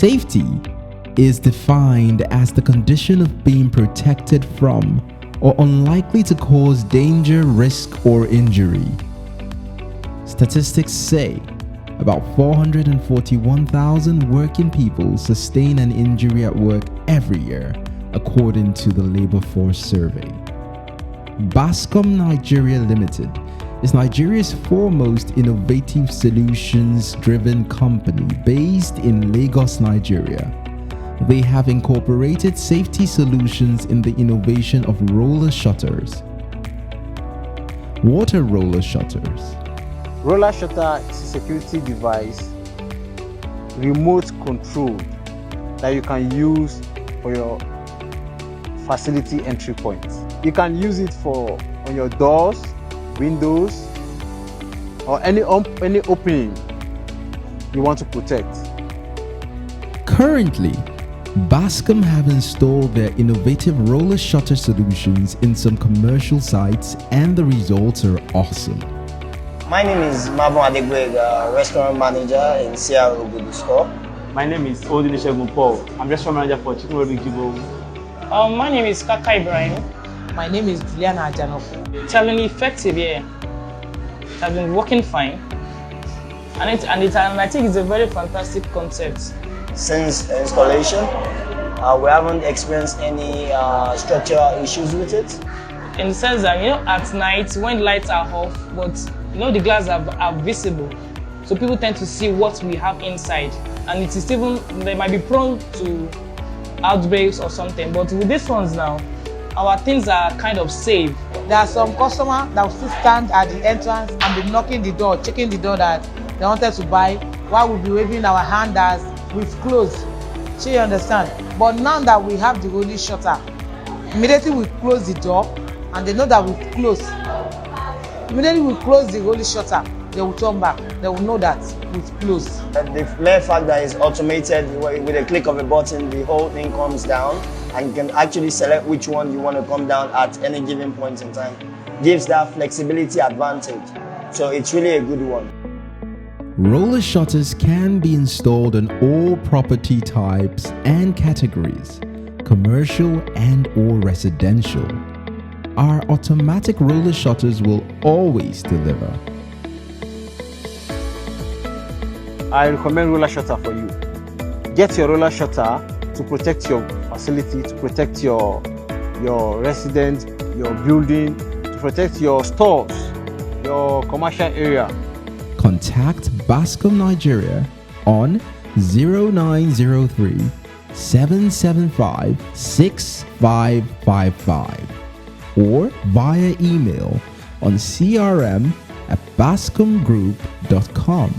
Safety is defined as the condition of being protected from or unlikely to cause danger, risk, or injury. Statistics say about 441,000 working people sustain an injury at work every year, according to the Labor Force Survey. Bascom Nigeria Limited is Nigeria's foremost innovative solutions-driven company based in Lagos, Nigeria. They have incorporated safety solutions in the innovation of roller shutters. What are roller shutters? Roller shutter is a security device, remote controlled, that you can use for your facility entry points. You can use it on your doors, windows, or any opening you want to protect. Currently, Bascom have installed their innovative roller shutter solutions in some commercial sites, and the results are awesome. My name is Mabon Adegweg, restaurant manager in Sierra Ogudu store. My name is Odinishegun Paul. I'm restaurant manager for Chicken Republic Jibo. My name is Kaka Ibrahim. My name is Juliana Ajanoku. It has been effective here. It has been working fine. And I think it's a very fantastic concept. Since installation, we haven't experienced any structural issues with it. In the sense that, at night when lights are off, but the glass are visible. So people tend to see what we have inside. And it is even, they might be prone to outbreaks or something. But with these ones now, our things are kind of safe. There are some customers that will still stand at the entrance and be knocking the door, checking the door that they wanted to buy, while we'll be waving our hand as we've closed. So you understand? But now that we have the rolling shutter, immediately we close the door and they know that we've closed. Immediately we close the rolling shutter, they will turn back. They will know that we've closed. The mere fact that it's automated, with a click of a button, the whole thing comes down, and you can actually select which one you want to come down at any given point in time. Gives that flexibility advantage. So it's really a good one. Roller shutters can be installed on all property types and categories, commercial and or residential. Our automatic roller shutters will always deliver. I recommend roller shutter for you. Get your roller shutter to protect your facility, to protect your residence, your building, to protect your stores, your commercial area. Contact Bascom Nigeria on 0903 775 6555 or via email on crm@bascomgroup.com.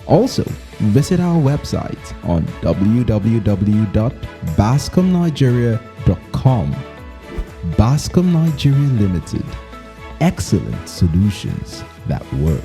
Also, visit our website on www.bascomnigeria.com. Bascom Nigeria Limited. Excellent solutions that work.